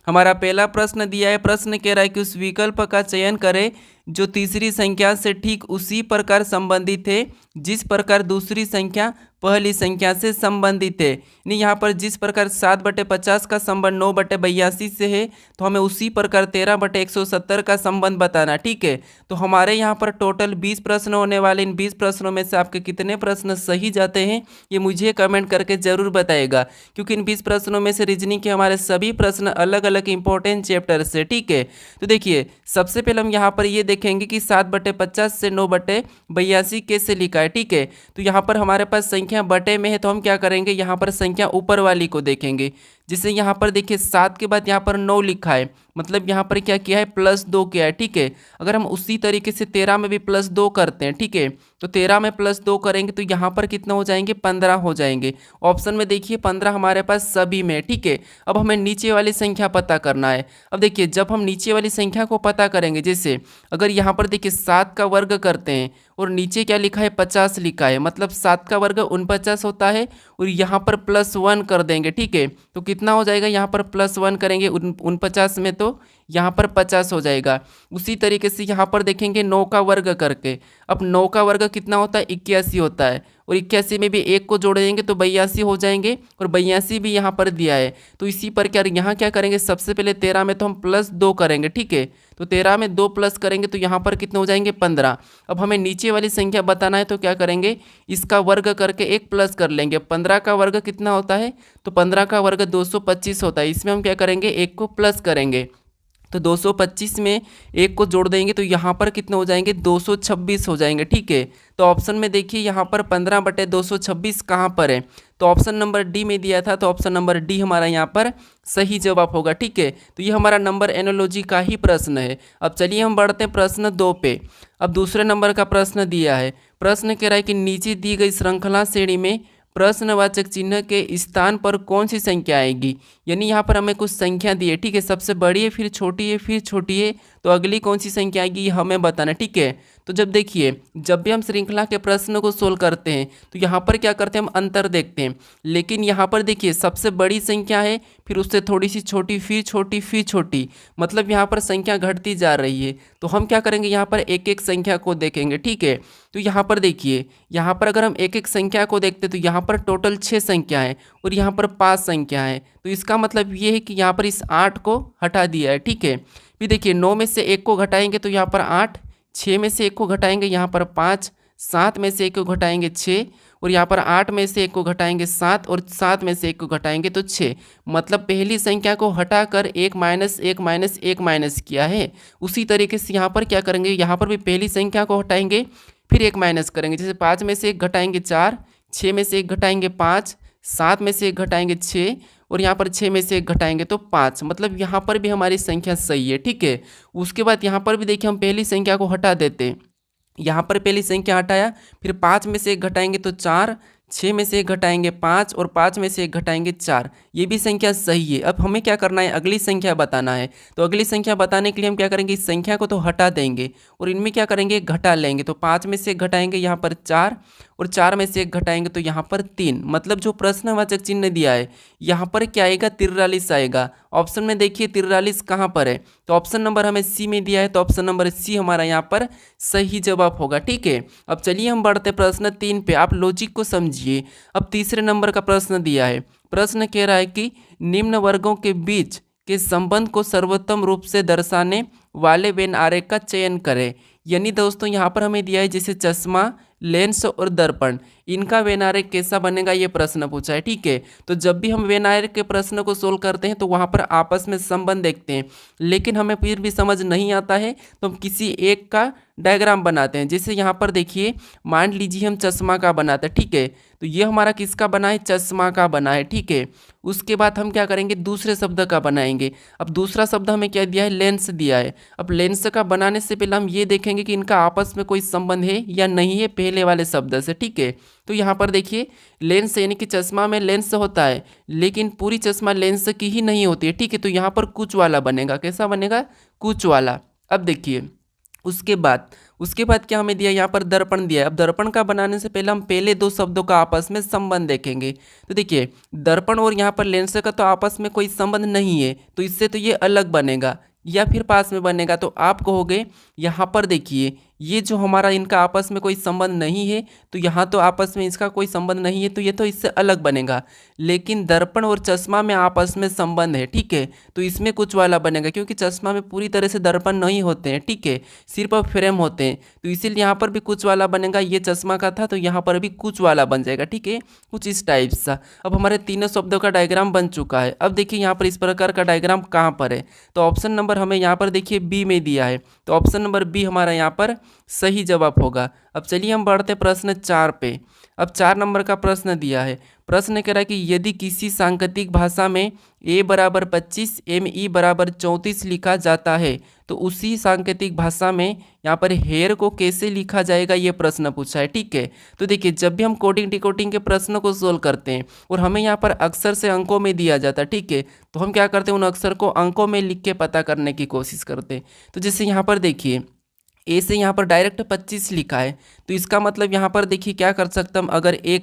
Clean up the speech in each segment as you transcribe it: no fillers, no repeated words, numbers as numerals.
हमारा पहला प्रश्न दिया है, प्रश्न कह रहा है कि उस विकल्प का चयन करें जो तीसरी संख्या से ठीक उसी प्रकार संबंधित है जिस प्रकार दूसरी संख्या पहली संख्या से संबंधित है। यानी यहाँ पर जिस प्रकार 7/50 का संबंध 9/82 से है, तो हमें उसी प्रकार 13/170 का संबंध बताना। ठीक है, तो हमारे यहाँ पर टोटल 20 प्रश्न होने वाले। इन 20 प्रश्नों में से आपके कितने प्रश्न सही जाते हैं ये मुझे कमेंट करके जरूर बताएगा, क्योंकि इन 20 प्रश्नों में से रीजनिंग के हमारे सभी प्रश्न अलग अलग इंपॉर्टेंट चैप्टर से। ठीक है, तो देखिए सबसे पहले हम यहाँ पर ये देखेंगे कि 7/50 से 9/82 कैसे लिखा है। ठीक है, तो यहाँ पर हमारे पास संख्या बटे में है, तो हम क्या करेंगे, यहाँ पर संख्या ऊपर वाली को देखेंगे। जिसे यहाँ पर देखिए 7 के बाद यहाँ पर 9 लिखा है, मतलब यहाँ पर क्या किया है, +2 किया है। ठीक है, अगर हम उसी तरीके से 13 में भी +2 करते हैं, ठीक है, तो 13 में +2 करेंगे तो यहाँ पर कितना हो जाएंगे, 15 हो जाएंगे। ऑप्शन में देखिए 15 हमारे पास सभी में। ठीक है, अब हमें नीचे वाली संख्या पता करना है। अब देखिए जब हम नीचे वाली संख्या को पता करेंगे, जैसे अगर यहाँ पर देखिए 7 का वर्ग करते हैं और नीचे क्या लिखा है, 50 लिखा है, मतलब 7 का वर्ग 49 होता है, और यहाँ पर +1 कर देंगे। ठीक है, तो कितना हो जाएगा, यहाँ पर +1 करेंगे 49 में, तो यहाँ पर 50 हो जाएगा। उसी तरीके से यहाँ पर देखेंगे 9 का वर्ग करके। अब 9 का वर्ग कितना होता है, 81 होता है, और 81 में भी 1 को जोड़ देंगे तो 82 हो जाएंगे, और 82 भी यहाँ पर दिया है। तो इसी पर क्या यहाँ क्या करेंगे, सबसे पहले 13 में तो हम +2 करेंगे। ठीक है, तो 13 में 2 प्लस करेंगे तो यहाँ पर कितने हो जाएंगे, 15। अब हमें नीचे वाली संख्या बताना है, तो क्या करेंगे, इसका वर्ग करके 1 प्लस कर लेंगे। 15 का वर्ग कितना होता है, तो 15 का वर्ग 225 होता है। इसमें हम क्या करेंगे, 1 को प्लस करेंगे, तो 225 में 1 को जोड़ देंगे तो यहाँ पर कितने हो जाएंगे, 226 हो जाएंगे। ठीक है, तो ऑप्शन में देखिए यहाँ पर 15/226 कहाँ पर है, तो ऑप्शन नंबर डी में दिया था, तो ऑप्शन नंबर डी हमारा यहाँ पर सही जवाब होगा। ठीक है, तो ये हमारा नंबर एनोलॉजी का ही प्रश्न है। अब चलिए हम बढ़ते हैं प्रश्न 2 पे। अब दूसरे नंबर का प्रश्न दिया है, प्रश्न कह रहा है कि नीचे दी गई श्रृंखला श्रेणी में प्रश्नवाचक चिन्ह के स्थान पर कौन सी संख्या आएगी। यानी यहाँ पर हमें कुछ संख्या दी है, ठीक है, सबसे बड़ी है, फिर छोटी है, फिर छोटी है, तो अगली कौन सी संख्या आएगी ये हमें बताना। ठीक है, तो जब देखिए जब भी हम श्रृंखला के प्रश्न को सोल्व करते हैं तो यहाँ पर क्या करते हैं, हम अंतर देखते हैं। लेकिन यहाँ पर देखिए सबसे बड़ी संख्या है, फिर उससे थोड़ी सी छोटी, फिर छोटी, फिर छोटी, मतलब यहाँ पर संख्या घटती जा रही है। तो हम क्या करेंगे, यहाँ पर एक एक संख्या को देखेंगे। ठीक है, तो यहाँ पर देखिए, यहाँ पर अगर हम एक एक संख्या को देखते तो यहाँ पर टोटल 6 संख्या है और यहाँ पर 5 संख्या है। तो इसका मतलब ये है कि यहाँ पर इस 8 को हटा दिया है। ठीक है, फिर देखिए 9 में से 1 को घटाएंगे तो यहाँ पर 8, 6 में से 1 को घटाएंगे यहाँ पर 5, 7 में से 1 को घटाएंगे 6, और यहाँ पर 8 में से 1 को घटाएंगे 7, और 7 में से 1 को घटाएंगे तो 6। मतलब पहली संख्या को हटाकर 1 माइनस 1 माइनस 1 माइनस किया है। उसी तरीके से यहाँ पर क्या करेंगे, यहाँ पर भी पहली संख्या को हटाएंगे, फिर 1 माइनस करेंगे। जैसे 5 में से 1 घटाएंगे 4, 6 में से 1 घटाएंगे 5, 7 में से 1 घटाएंगे 6, और यहाँ पर 6 में से 1 घटाएंगे तो 5। मतलब यहाँ पर भी हमारी संख्या सही है। ठीक है, उसके बाद यहाँ पर भी देखिए हम पहली संख्या को हटा देते हैं। यहाँ पर पहली संख्या हटाया, फिर 5 में से 1 घटाएंगे तो 4, 6 में से 1 घटाएंगे 5, और 5 में से 1 घटाएंगे 4। ये भी संख्या सही है। अब हमें क्या करना है, अगली संख्या बताना है। तो अगली संख्या बताने के लिए हम क्या करेंगे, इस संख्या को तो हटा देंगे और इनमें क्या करेंगे, घटा लेंगे। तो 5 में से 1 घटाएंगे यहाँ पर 4, और 4 में से 1 घटाएंगे तो यहाँ पर 3। मतलब जो प्रश्नवाचक चिन्ह दिया है यहाँ पर क्या आएगा, 43 आएगा। ऑप्शन में देखिए 43 कहाँ पर है, तो ऑप्शन नंबर हमें सी में दिया है, तो ऑप्शन नंबर सी हमारा यहाँ पर सही जवाब होगा। ठीक है, अब चलिए हम बढ़ते प्रश्न 3 पे। आप लॉजिक को समझिए। अब तीसरे नंबर का प्रश्न दिया है, प्रश्न कह रहा है कि निम्न वर्गों के बीच के संबंध को सर्वोत्तम रूप से दर्शाने वाले वेन आरेख का चयन करें। यानी दोस्तों यहाँ पर हमें दिया है जैसे चश्मा, लेंस और दर्पण, इनका वेन आरेख कैसा बनेगा ये प्रश्न पूछा है। ठीक है, तो जब भी हम वेन आरेख के प्रश्न को सोल्व करते हैं तो वहाँ पर आपस में संबंध देखते हैं, लेकिन हमें फिर भी समझ नहीं आता है तो हम किसी एक का डायग्राम बनाते हैं। जैसे यहाँ पर देखिए, मान लीजिए हम चश्मा का बनाते हैं। ठीक है, तो ये हमारा किसका बना है, चश्मा का बना है। ठीक है, उसके बाद हम क्या करेंगे, दूसरे शब्द का बनाएंगे। अब दूसरा शब्द हमें क्या दिया है, लेंस दिया है। अब लेंस का बनाने से पहले हम ये देखेंगे कि इनका आपस में कोई संबंध है या नहीं है, पहले वाले शब्द से। ठीक है, तो यहाँ पर देखिए लेंस यानी कि चश्मा में लेंस होता है, लेकिन पूरी चश्मा लेंस की ही नहीं होती है। ठीक है, तो यहाँ पर कुछ वाला बनेगा। कैसा बनेगा, कुछ वाला। अब देखिए उसके बाद उसके बाद क्या हमें दिया, यहाँ पर दर्पण दिया है। अब दर्पण का बनाने से पहले हम पहले दो शब्दों का आपस में संबंध देखेंगे। तो देखिए दर्पण और यहाँ पर लेंस का तो आपस में कोई संबंध नहीं है, तो इससे तो ये अलग बनेगा या फिर पास में बनेगा। तो आप कहोगे यहाँ पर देखिए ये जो हमारा इनका आपस में कोई संबंध नहीं है, तो यहाँ तो आपस में इसका कोई संबंध नहीं है, तो ये तो इससे अलग बनेगा। लेकिन दर्पण और चश्मा में आपस में संबंध है, ठीक है, तो इसमें कुछ वाला बनेगा, क्योंकि चश्मा में पूरी तरह से दर्पण नहीं होते हैं, ठीक है, सिर्फ फ्रेम होते हैं, तो इसीलिए यहाँ पर भी कुछ वाला बनेगा। ये चश्मा का था तो यहाँ पर भी कुछ वाला बन जाएगा, ठीक है, कुछ इस टाइप सा। अब हमारे तीनों शब्दों का डायग्राम बन चुका है। अब देखिए यहाँ पर इस प्रकार का डायग्राम कहाँ पर है, तो ऑप्शन नंबर हमें यहाँ पर देखिए बी में दिया है, तो ऑप्शन नंबर बी हमारा यहाँ पर सही जवाब होगा। अब चलिए हम बढ़ते प्रश्न 4 पे। अब 4 नंबर का प्रश्न दिया है। प्रश्न कह रहा है कि यदि किसी सांकेतिक भाषा में a बराबर 25 me बराबर 34 लिखा जाता है, तो उसी सांकेतिक भाषा में यहाँ पर हेयर को कैसे लिखा जाएगा, ये प्रश्न पूछा है, ठीक है। तो देखिए जब भी हम कोडिंग डिकोडिंग के प्रश्नों को सोल्व करते हैं और हमें यहाँ पर अक्षर से अंकों में दिया जाता है, ठीक है, तो हम क्या करते हैं, उन अक्षर को अंकों में लिख के पता करने की कोशिश करते हैं। तो जैसे यहाँ पर देखिए ए से यहाँ पर डायरेक्ट 25 लिखा है, तो इसका मतलब यहाँ पर देखिए क्या कर सकते हम, अगर ए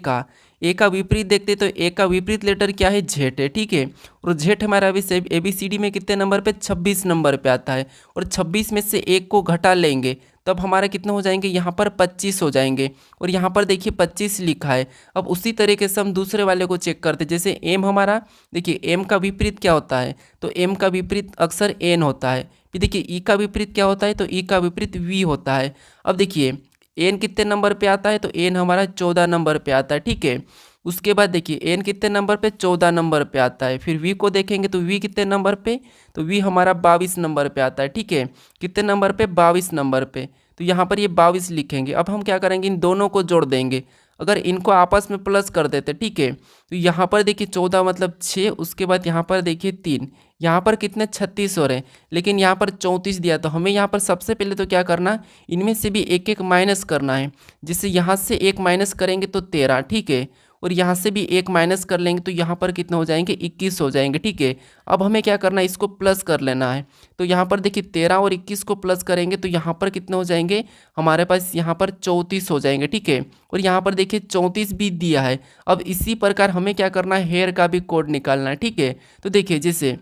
का विपरीत देखते तो ए का विपरीत लेटर क्या है, जेड है, ठीक है। और जेड हमारा अभी से ABCD में कितने नंबर पे, 26 नंबर पे आता है, और 26 में से एक को घटा लेंगे तब हमारा कितने हो जाएंगे, यहाँ पर 25 हो जाएंगे। और यहाँ पर देखिए 25 लिखा है। अब उसी तरीके से हम दूसरे वाले को चेक करते, जैसे एम हमारा, देखिए एम का विपरीत क्या होता है, तो एम का विपरीत अक्सर एन होता है। फिर देखिए ई का विपरीत क्या होता है, तो ई का विपरीत वी होता है। अब देखिए एन कितने नंबर पे आता है, तो एन हमारा 14 नंबर पे आता है, ठीक है। उसके बाद देखिए एन कितने नंबर पे, 14 नंबर पे आता है। फिर वी को देखेंगे तो वी कितने नंबर पे, तो वी हमारा 22 नंबर पे आता है, ठीक है। कितने नंबर पे, 22 नंबर पे, तो यहाँ पर ये 22 लिखेंगे। अब हम क्या करेंगे, इन दोनों को जोड़ देंगे। अगर इनको आपस में प्लस कर देते, ठीक है, तो यहाँ पर देखिए 14 मतलब 6, उसके बाद यहाँ पर देखिए 3, यहाँ पर कितने 36 हो रहे हैं, लेकिन यहाँ पर 34 दिया, तो हमें यहाँ पर सबसे पहले तो क्या करना, इनमें से भी एक एक माइनस करना है। जिससे यहाँ से एक माइनस करेंगे तो 13, ठीक है, और यहाँ से भी एक माइनस कर लेंगे तो यहाँ पर कितने हो जाएंगे, 21 हो जाएंगे, ठीक है। अब हमें क्या करना है, इसको प्लस कर लेना है। तो यहाँ पर देखिए 13 और 21 को प्लस करेंगे तो यहाँ पर कितने हो जाएंगे, हमारे पास यहाँ पर 34 हो जाएंगे, ठीक है। और यहाँ पर देखिए 34 भी दिया है। अब इसी प्रकार हमें क्या करना है, हेयर का भी कोड निकालना है, ठीक है। तो देखिए जैसे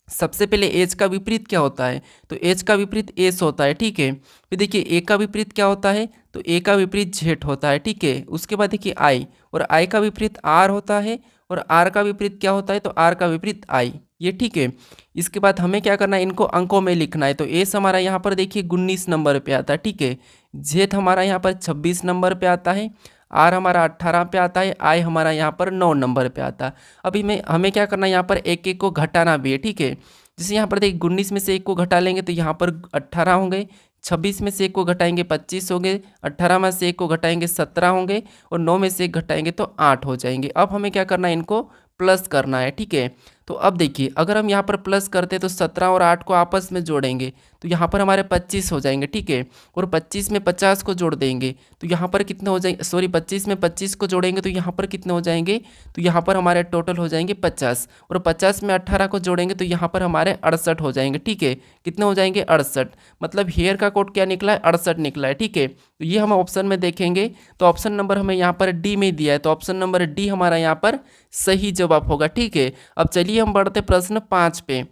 सबसे पहले एच का विपरीत क्या होता है, तो एच का विपरीत एस होता है, ठीक है। फिर देखिए ए का विपरीत क्या होता है, तो ए का विपरीत जेड होता है, ठीक है। उसके बाद देखिए आई, और आई का विपरीत आर होता है, और आर का विपरीत क्या होता है, तो आर का विपरीत आई, ये ठीक है। इसके बाद हमें क्या करना है, इनको अंकों में लिखना है। तो एस हमारा यहाँ पर देखिए 19 नंबर पे आता है, ठीक है। जेड हमारा यहाँ पर 26 नंबर पे आता है, आर हमारा 18 पे आता है, आई हमारा यहाँ पर 9 नंबर पे आता है। अभी में हमें क्या करना है, यहाँ पर एक एक को घटाना भी है, ठीक है। जैसे यहाँ पर देखिए 19 में से एक को घटा लेंगे तो यहाँ पर 18 होंगे, 26 में से एक को घटाएंगे 25 होंगे, 18 में से एक को घटाएंगे 17 होंगे, और 9 में से एक घटाएंगे तो 8 हो जाएंगे। अब हमें क्या करना है, इनको प्लस करना है, ठीक है। तो अब देखिए अगर हम यहाँ पर प्लस करते हैं तो 17 और 8 को आपस में जोड़ेंगे तो यहाँ पर हमारे 25 हो जाएंगे, ठीक है। और 25 में 50 को जोड़ देंगे तो यहाँ पर कितने हो जाएंगे, सॉरी 25 में 25 को जोड़ेंगे तो यहाँ पर कितने हो जाएंगे, तो यहाँ पर हमारे टोटल हो जाएंगे 50, और 50 में 18 को जोड़ेंगे तो यहाँ पर हमारे 68 हो जाएंगे, ठीक है। कितने हो जाएंगे, 68, मतलब हेयर का कोड क्या निकला है, 68 निकला है, ठीक है। तो ये हम ऑप्शन में देखेंगे तो ऑप्शन नंबर हमें यहाँ पर डी में दिया है, तो ऑप्शन नंबर डी हमारा यहाँ पर सही जवाब होगा, ठीक है। अब चलिए हम बढ़ते प्रश्न 5 पे।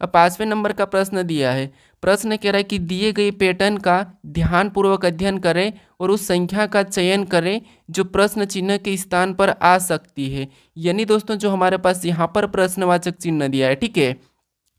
अब 5वें नंबर का प्रश्न दिया है। प्रश्न कह रहा है कि दिए गए पैटर्न का ध्यानपूर्वक अध्ययन करें और उस संख्या का चयन करें जो प्रश्न चिन्ह के स्थान पर आ सकती है। यानी दोस्तों जो हमारे पास यहाँ पर प्रश्नवाचक चिन्ह दिया है, ठीक है,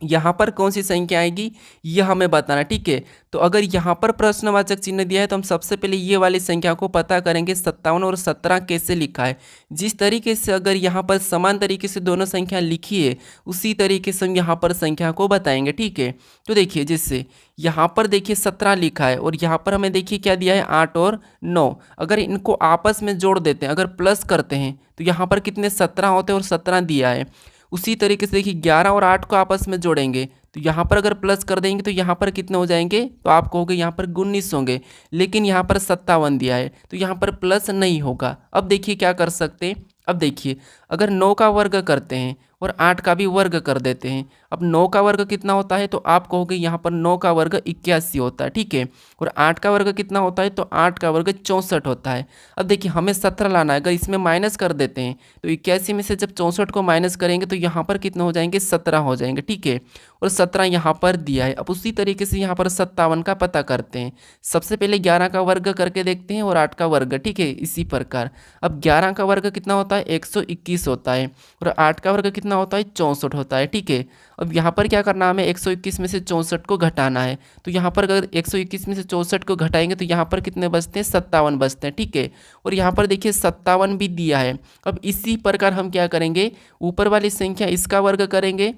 यहाँ पर कौन सी संख्या आएगी यह हमें बताना, ठीक है। तो अगर यहाँ पर प्रश्नवाचक चिन्ह दिया है तो हम सबसे पहले ये वाली संख्या को पता करेंगे 57 और 17 कैसे लिखा है। जिस तरीके से अगर यहाँ पर समान तरीके से दोनों संख्या लिखी है उसी तरीके से हम यहाँ पर संख्या को बताएंगे, ठीक है। तो देखिए जैसे यहाँ पर देखिए 17 लिखा है और यहाँ पर हमें देखिए क्या दिया है 8 और 9। अगर इनको आपस में जोड़ देते हैं, अगर प्लस करते हैं तो यहाँ पर कितने 17 होते हैं और 17 दिया है। उसी तरीके से देखिए 11 और 8 को आपस में जोड़ेंगे तो यहाँ पर अगर प्लस कर देंगे तो यहाँ पर कितने हो जाएंगे, तो आप कहोगे यहाँ पर 19 होंगे, लेकिन यहाँ पर 57 दिया है तो यहाँ पर प्लस नहीं होगा। अब देखिए क्या कर सकते हैं, अब देखिए अगर 9 का वर्ग करते हैं और 8 का भी वर्ग कर देते हैं। अब 9 का वर्ग कितना होता है, तो आप कहोगे यहाँ पर 9 का वर्ग 81 होता है, ठीक है। और 8 का वर्ग कितना होता है, तो 8 का वर्ग 64 होता है। अब देखिए हमें 17 लाना है, अगर इसमें माइनस कर देते हैं तो 81 में से जब 64 को माइनस करेंगे तो यहाँ पर कितने हो जाएंगे, 17 हो जाएंगे, ठीक है। और 17 यहाँ पर दिया है। अब उसी तरीके से यहाँ पर 57 का पता करते हैं। सबसे पहले 11 का वर्ग करके देखते हैं और 8 का वर्ग, ठीक है, इसी प्रकार। अब 11 का वर्ग कितना होता है, 121 होता है। और 8 का वर्ग कितना होता है, 64 होता है, ठीक है। अब यहाँ पर क्या करना है, हमें 121 में से 64 को घटाना है। तो यहाँ पर अगर 121 में से 64 को घटाएंगे तो यहाँ पर कितने बचते हैं, 57 बचते हैं, ठीक है। और यहाँ पर देखिए 57 भी दिया है। अब इसी प्रकार हम क्या करेंगे, ऊपर वाली संख्या इसका वर्ग करेंगे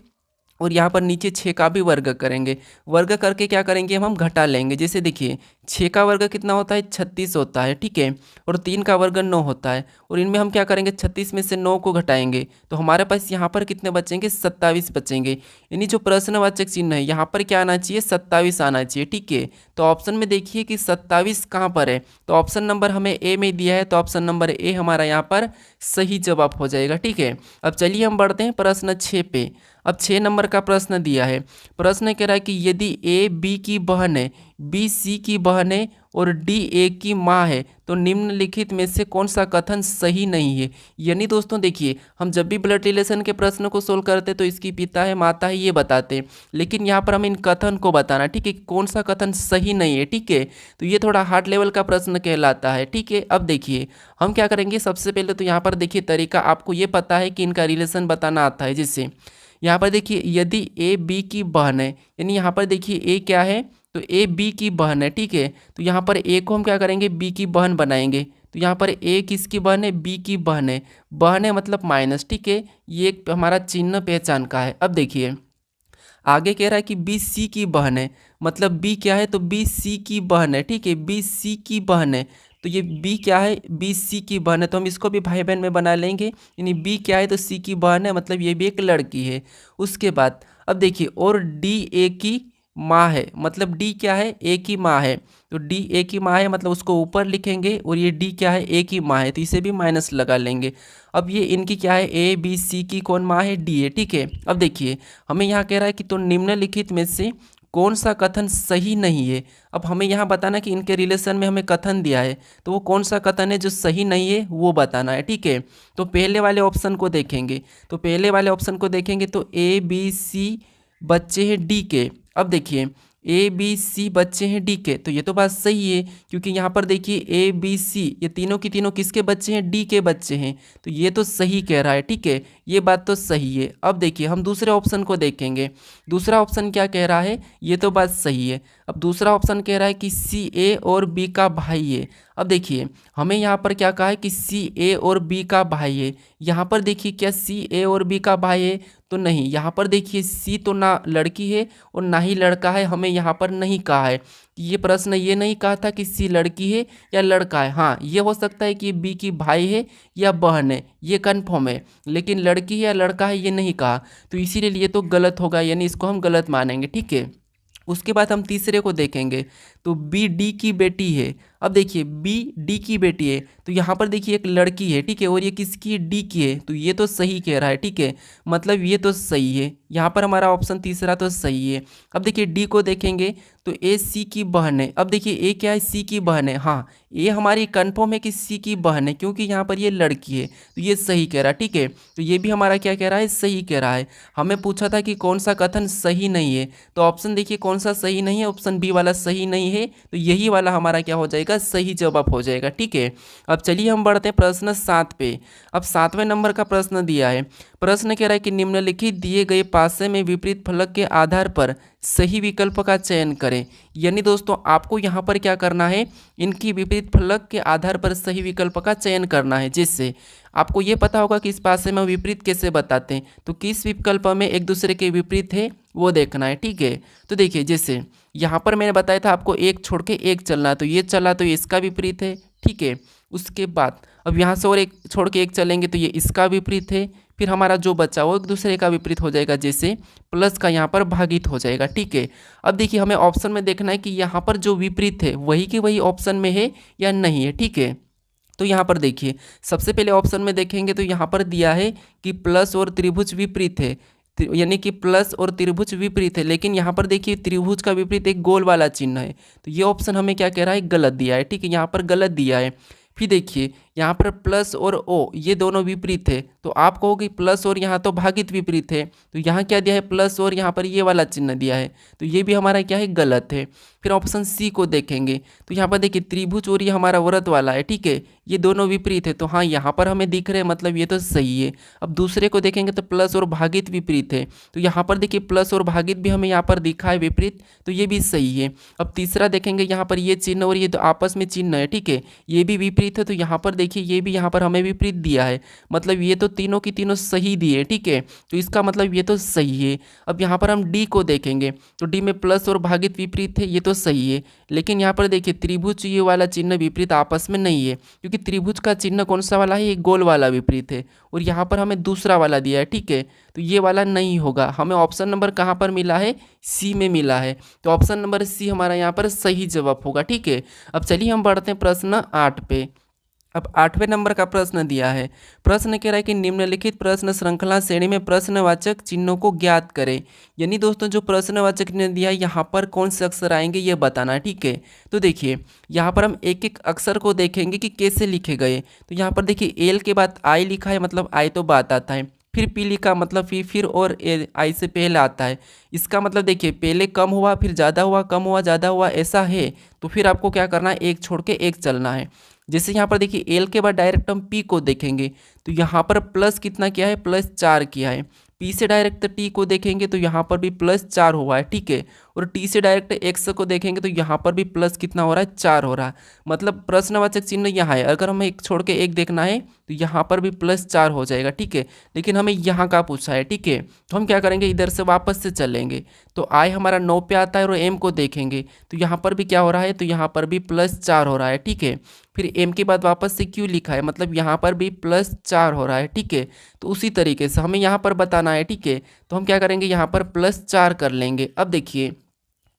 और यहाँ पर नीचे 6 का भी वर्ग करेंगे। वर्ग करके क्या करेंगे, हम घटा लेंगे। जैसे देखिए 6 का वर्ग कितना होता है, 36 होता है, ठीक है। और 3 का वर्ग 9 होता है। और इनमें हम क्या करेंगे, 36 में से 9 को घटाएंगे तो हमारे पास यहाँ पर कितने बचेंगे, 27 बचेंगे। यानी जो प्रश्नवाचक चिन्ह है यहाँ पर क्या आना चाहिए, 27 आना चाहिए, ठीक है। तो ऑप्शन में देखिए कि 27 कहाँ पर है, तो ऑप्शन नंबर हमें ए में दिया है, तो ऑप्शन नंबर ए हमारा यहाँ पर सही जवाब हो जाएगा, ठीक है। अब चलिए हम बढ़ते हैं प्रश्न 6 पे। अब 6 नंबर का प्रश्न दिया है। प्रश्न कह रहा है कि यदि ए बी की बहन है, बी सी की बहन है और डी ए की माँ है तो निम्नलिखित में से कौन सा कथन सही नहीं है। यानी दोस्तों देखिए हम जब भी ब्लड रिलेशन के प्रश्न को सोल्व करते तो इसकी पिता है माता है ये बताते, लेकिन यहाँ पर हम इन कथन को बताना, ठीक है, कौन सा कथन सही नहीं है, ठीक है। तो ये थोड़ा हार्ड लेवल का प्रश्न कहलाता है, ठीक है। अब देखिए हम क्या करेंगे, सबसे पहले तो यहाँ पर देखिए तरीका, आपको ये पता है कि इनका रिलेशन बताना आता है। जैसे यहाँ पर देखिए यदि ए बी की बहन है, यानी यहाँ पर देखिए ए क्या है, तो ए बी की बहन है, ठीक है। तो यहाँ पर ए को हम क्या करेंगे, बी की बहन बनाएंगे। तो यहाँ पर ए किसकी बहन है, बी की बहन है। बहन है मतलब माइनस, ठीक है, ये एक हमारा चिन्ह पहचान का है। अब देखिए आगे कह रहा है कि बी सी की बहन है, मतलब बी क्या है, तो बी सी की बहन है, ठीक है, बी सी की बहन है। तो ये बी क्या है, बी सी की बहन है, तो हम इसको भी भाई बहन में बना लेंगे। यानी बी क्या है, तो सी की बहन है, मतलब ये भी एक लड़की है। उसके बाद अब देखिए और डी ए की माँ है, मतलब डी क्या है, ए की माँ है। तो डी ए की माँ है मतलब उसको ऊपर लिखेंगे, और ये डी क्या है, ए की माँ है, तो इसे भी माइनस लगा लेंगे। अब ये इनकी क्या है, ए बी सी की कौन माँ है, डी है, ठीक है। अब देखिए हमें यहाँ कह रहा है कि तो निम्नलिखित में से कौन सा कथन सही नहीं है। अब हमें यहाँ बताना कि इनके रिलेशन में हमें कथन दिया है, तो वो कौन सा कथन है जो सही नहीं है वो बताना है, ठीक है। तो पहले वाले ऑप्शन को देखेंगे, तो पहले वाले ऑप्शन को देखेंगे तो ए बी सी बच्चे हैं डी के। अब देखिए ए बी सी बच्चे हैं डी के, तो ये तो बात सही है, क्योंकि यहाँ पर देखिए ए बी सी ये तीनों की तीनों किसके बच्चे हैं, डी के बच्चे हैं, तो ये तो सही कह रहा है, ठीक है, ये बात तो सही है। अब देखिए हम दूसरे ऑप्शन को देखेंगे, दूसरा ऑप्शन क्या कह रहा है, ये तो बात सही है। अब दूसरा ऑप्शन कह रहा है कि सी ए और बी का भाई है। अब देखिए हमें यहाँ पर क्या कहा है कि सी ए और बी का भाई है। यहाँ पर देखिए क्या सी ए और बी का भाई है, तो नहीं। यहाँ पर देखिए सी तो ना लड़की है और ना ही लड़का है, हमें यहाँ पर नहीं कहा है। ये प्रश्न ये नहीं कहा था कि सी लड़की है या लड़का है। हाँ ये हो सकता है कि बी की भाई है या बहन है, ये कन्फर्म है, लेकिन लड़की है या लड़का है ये नहीं कहा, तो इसीलिए ये तो गलत होगा, यानी इसको हम गलत मानेंगे, ठीक है। उसके बाद हम तीसरे को देखेंगे, तो बी डी की बेटी है। अब देखिए बी डी की बेटी है, तो यहाँ पर देखिए एक लड़की है, ठीक है, और ये किसकी है, डी की है, तो ये तो सही कह रहा है, ठीक है, मतलब ये तो सही है। यहाँ पर हमारा ऑप्शन तीसरा तो सही है। अब देखिए डी को देखेंगे तो ए सी की बहन है। अब देखिए ए क्या है, सी की बहन है। हाँ ये हमारी कन्फर्म है कि सी की बहन है, क्योंकि यहाँ पर ये लड़की है, तो ये सही कह रहा है, ठीक है। तो ये भी हमारा क्या कह रहा है, सही कह रहा है। हमें पूछा था कि कौन सा कथन सही नहीं है, तो ऑप्शन देखिए कौन सा सही नहीं है, ऑप्शन बी वाला सही नहीं है, तो यही वाला हमारा क्या हो जाएगा, सही जवाब हो जाएगा, ठीक है। अब चलिए हम बढ़ते हैं प्रश्न 7 पे। अब 7वें नंबर का प्रश्न दिया है। प्रश्न कह रहा है कि निम्नलिखित दिए गए पासे में विपरीत फलक के आधार पर सही विकल्प का चयन करें। यानी दोस्तों आपको यहाँ पर क्या करना है, इनकी विपरीत फलक के आधार पर सही विकल्प का चयन करना है। जिससे आपको ये पता होगा कि इस पासे में विपरीत कैसे बताते हैं, तो किस विकल्प में एक दूसरे के विपरीत है वो देखना है, ठीक है। तो देखिए जैसे यहाँ पर मैंने बताया था आपको एक छोड़ के एक चलना है, तो ये चला तो ये इसका विपरीत है, ठीक है। उसके बाद अब यहाँ से और एक छोड़ के एक चलेंगे तो ये इसका विपरीत है, फिर हमारा जो बचा वो एक दूसरे का विपरीत हो जाएगा, जैसे प्लस का यहाँ पर भागित हो जाएगा, ठीक है। अब देखिए हमें ऑप्शन में देखना है कि यहाँ पर जो विपरीत है वही की वही ऑप्शन में है या नहीं है, ठीक है। तो यहाँ पर देखिए, सबसे पहले ऑप्शन में देखेंगे तो यहाँ पर दिया है कि प्लस और त्रिभुज विपरीत है, यानी कि प्लस और त्रिभुज विपरीत है, लेकिन यहाँ पर देखिए त्रिभुज का विपरीत एक गोल वाला चिन्ह है, तो ये ऑप्शन हमें क्या कह रहा है, गलत दिया है। ठीक है, यहाँ पर गलत दिया है। फिर देखिए यहाँ पर प्लस और ओ ये दोनों विपरीत है, तो आप कहोगे प्लस और यहाँ तो भागित विपरीत है, तो यहाँ क्या दिया है, प्लस और यहाँ पर ये वाला चिन्ह दिया है, तो ये भी हमारा क्या है, गलत है। फिर ऑप्शन सी को देखेंगे तो यहाँ पर देखिए त्रिभुज और ये हमारा व्रत वाला है, ठीक है, ये दोनों विपरीत है, तो हाँ यहाँ पर हमें दिख रहे हैं, मतलब ये तो सही है। अब दूसरे को देखेंगे तो प्लस और भागित विपरीत है, तो यहाँ पर देखिए प्लस और भागित भी हमें यहाँ पर दिखा है विपरीत, तो ये भी सही है। अब तीसरा देखेंगे, यहाँ पर ये चिन्ह और ये तो आपस में चिन्ह है, ठीक है, ये भी विपरीत है, तो यहाँ पर देखिए ये भी यहाँ पर हमें विपरीत दिया है, मतलब ये तो तीनों की तीनों सही दिए, ठीक है, तो इसका मतलब ये तो सही है। अब यहाँ पर हम डी को देखेंगे तो डी में प्लस और भागित विपरीत है, ये तो सही है, लेकिन यहाँ पर देखिए त्रिभुज ये वाला चिन्ह विपरीत आपस में नहीं है, क्योंकि त्रिभुज का चिन्ह कौन सा वाला है, ये गोल वाला विपरीत है, और यहाँ पर हमें दूसरा वाला दिया है, ठीक है, तो ये वाला नहीं होगा। हमें ऑप्शन नंबर कहाँ पर मिला है, सी में मिला है, तो ऑप्शन नंबर सी हमारा यहाँ पर सही जवाब होगा। ठीक है, अब चलिए हम बढ़ते हैं प्रश्न 8 पे। अब 8वें नंबर का प्रश्न दिया है, प्रश्न कह रहा है कि निम्नलिखित प्रश्न श्रृंखला श्रेणी में प्रश्नवाचक चिन्हों को ज्ञात करें, यानी दोस्तों जो प्रश्नवाचक चिन्ह दिया है यहाँ पर कौन से अक्षर आएंगे ये बताना है। ठीक है, तो देखिए यहाँ पर हम एक एक अक्षर को देखेंगे कि कैसे लिखे गए, तो यहाँ पर देखिए एल के बाद आई लिखा है, मतलब आई तो बात आता है, फिर पी लिखा मतलब फिर और आई से पहले आता है, इसका मतलब देखिए पहले कम हुआ फिर ज़्यादा हुआ, कम हुआ ज़्यादा हुआ, ऐसा है, तो फिर आपको क्या करना है, एक छोड़ के एक चलना है। जैसे यहाँ पर देखिए एल के बाद डायरेक्ट हम पी को देखेंगे तो यहाँ पर प्लस कितना किया है, +4 किया है। पी से डायरेक्ट टी को देखेंगे तो यहाँ पर भी +4 हुआ है, ठीक है, और टी से डायरेक्ट एक्स को देखेंगे तो यहाँ पर भी प्लस कितना हो रहा है, 4 हो रहा है, मतलब प्रश्नवाचक चिन्ह यहाँ है। अगर हमें एक छोड़ के एक देखना है तो यहाँ पर भी +4 हो जाएगा, ठीक है, लेकिन हमें यहाँ का पूछा है, ठीक है, तो हम क्या करेंगे, इधर से वापस से चलेंगे तो आई हमारा 9 पे आता है, और एम को देखेंगे तो यहाँ पर भी क्या हो रहा है, तो यहाँ पर भी +4 हो रहा है, ठीक है, फिर एम के बाद वापस से क्यू लिखा है, मतलब यहाँ पर भी +4 हो रहा है, ठीक है, तो उसी तरीके से हमें यहाँ पर बताना है, ठीक है, तो हम क्या करेंगे, यहाँ पर +4 कर लेंगे। अब देखिए